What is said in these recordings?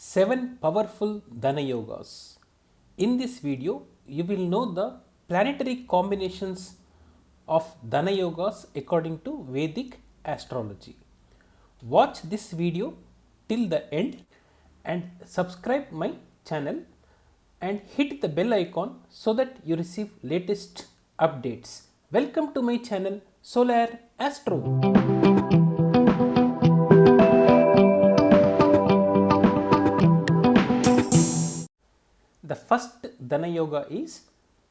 7 powerful Dhanayogas. In this video, you will know the planetary combinations of Dhanayogas according to Vedic astrology. Watch this video till the end and subscribe my channel and hit the bell icon so that you receive latest updates. Welcome to my channel Solar Astro. The first Dhanayoga is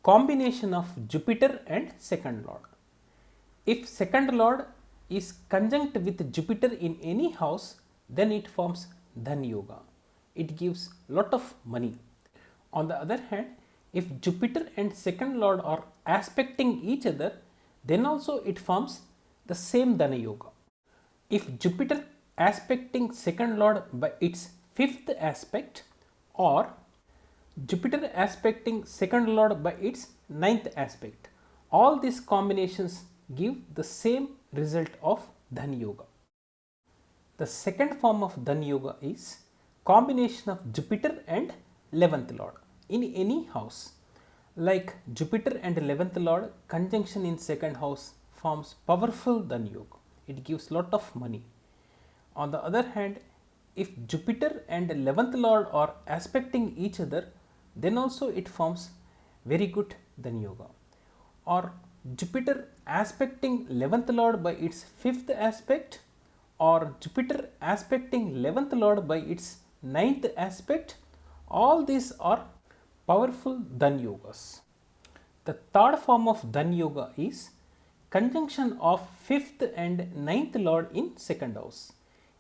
combination of Jupiter and second lord. If second lord is conjunct with Jupiter in any house, then it forms Dhanyoga. It gives lot of money. On the other hand, if Jupiter and second lord are aspecting each other, then also it forms the same Dhanayoga. If Jupiter aspecting second lord by its fifth aspect, or Jupiter aspecting second lord by its ninth aspect, all these combinations give the same result of Dhanyoga. The second form of Dhanyoga is combination of Jupiter and 11th lord in any house. Like Jupiter and 11th lord conjunction in second house forms powerful Dhanyoga. It gives lot of money. On the other hand, if Jupiter and 11th lord are aspecting each other, then also it forms very good Dhanyoga. Or Jupiter aspecting 11th lord by its fifth aspect, or Jupiter aspecting 11th lord by its ninth aspect, all these are powerful Dhanyogas. The third form of Dhanyoga is conjunction of fifth and ninth lord in second house.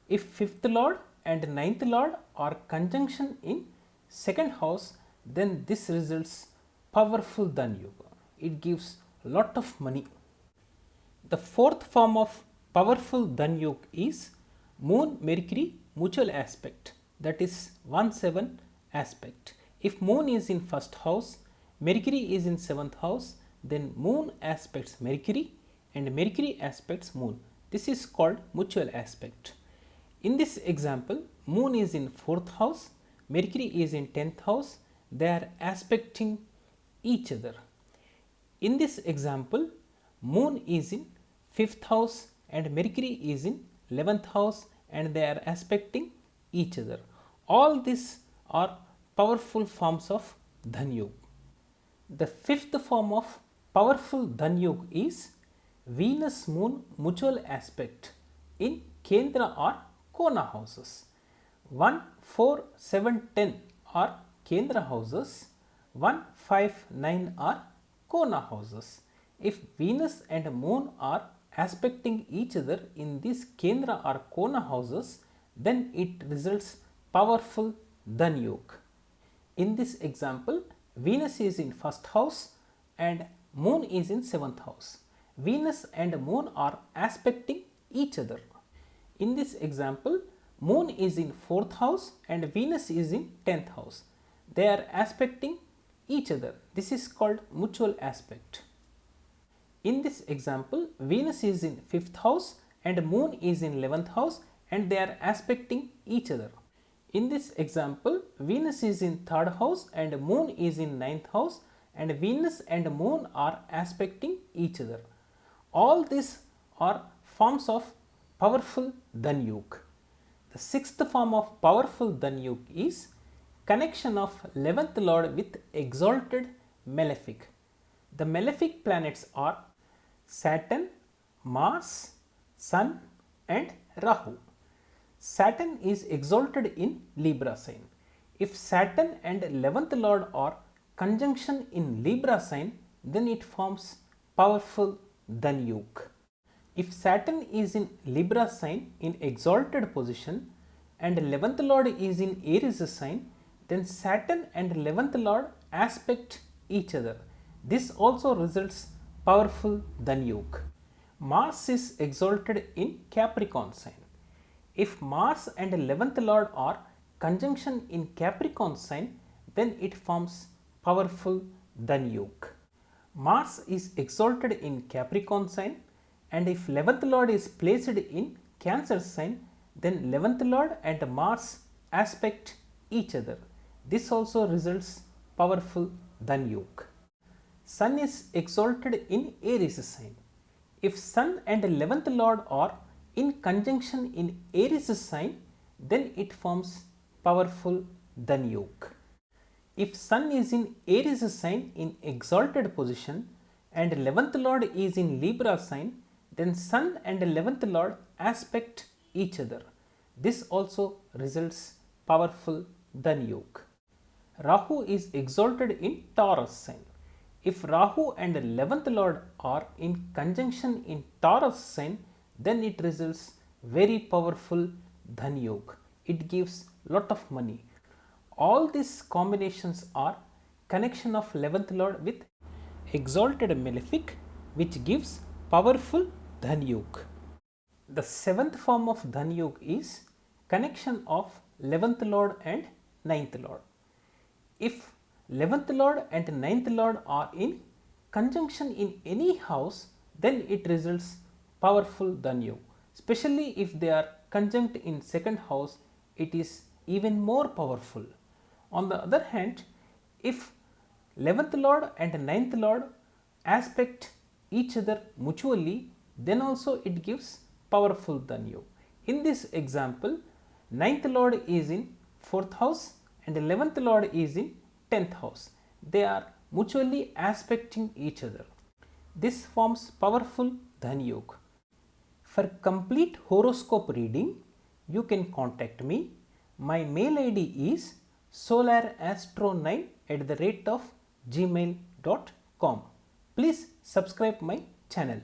If fifth lord and ninth lord are conjunction in second house, then this results powerful Dhanyoga. It gives lot of money. The fourth form of powerful Dhanyoga is Moon Mercury mutual aspect, that is 1-7 aspect. If Moon is in first house, Mercury is in 7th house, then Moon aspects Mercury and Mercury aspects Moon. This is called mutual aspect. In this example, Moon is in 4th house, Mercury is in 10th house. They are aspecting each other. In this example, Moon is in 5th house and Mercury is in 11th house and they are aspecting each other. All these are powerful forms of Dhanyog. The fifth form of powerful Dhanyog is Venus Moon mutual aspect in Kendra or Kona houses. 1, 4, 7, 10 are Kendra houses, 1, 5, 9 are Kona houses. If Venus and Moon are aspecting each other in these Kendra or Kona houses, then it results powerful Dhanyog. In this example, Venus is in first house and Moon is in 7th house. Venus and Moon are aspecting each other. In this example, Moon is in 4th house and Venus is in 10th house. They are aspecting each other. This is called mutual aspect. In this example, Venus is in 5th house and Moon is in 11th house and they are aspecting each other. In this example, Venus is in 3rd house and Moon is in 9th house and Venus and Moon are aspecting each other. All these are forms of powerful Dhanyog. The sixth form of powerful Dhanyog is connection of 11th lord with exalted malefic. The malefic planets are Saturn, Mars, Sun and Rahu. Saturn is exalted in Libra sign. If Saturn and 11th lord are conjunction in Libra sign, then it forms powerful Dhanyog. If Saturn is in Libra sign in exalted position and 11th lord is in Aries sign, then Saturn and 11th lord aspect each other. This also results powerful Dhanyog. Mars is exalted in Capricorn sign. If Mars and 11th lord are conjunction in Capricorn sign, then it forms powerful Dhanyog. Mars is exalted in Capricorn sign, and if 11th lord is placed in Cancer sign, then 11th lord and Mars aspect each other. This also results powerful Dhanyoga. Sun is exalted in Aries sign. If Sun and 11th Lord are in conjunction in Aries sign, then it forms powerful Dhanyoga. If Sun is in Aries sign in exalted position and 11th Lord is in Libra sign, then Sun and 11th Lord aspect each other. This also results powerful Dhanyoga. Rahu is exalted in Taurus sign. If Rahu and 11th Lord are in conjunction in Taurus sign, then it results very powerful Dhanyoga. It gives lot of money. All these combinations are connection of 11th Lord with exalted malefic, which gives powerful Dhanyoga. The seventh form of Dhanyoga is connection of 11th Lord and 9th Lord. If 11th Lord and 9th Lord are in conjunction in any house, then it results powerful Dhanyoga. Especially if they are conjunct in second house, it is even more powerful. On the other hand, if 11th Lord and 9th Lord aspect each other mutually, then also it gives powerful Dhanyoga. In this example, 9th Lord is in 4th house and 11th Lord is in 10th house. They are mutually aspecting each other. This forms powerful Dhanyoga. For complete horoscope reading, you can contact me. My mail ID is solarastro9@gmail.com. Please subscribe my channel.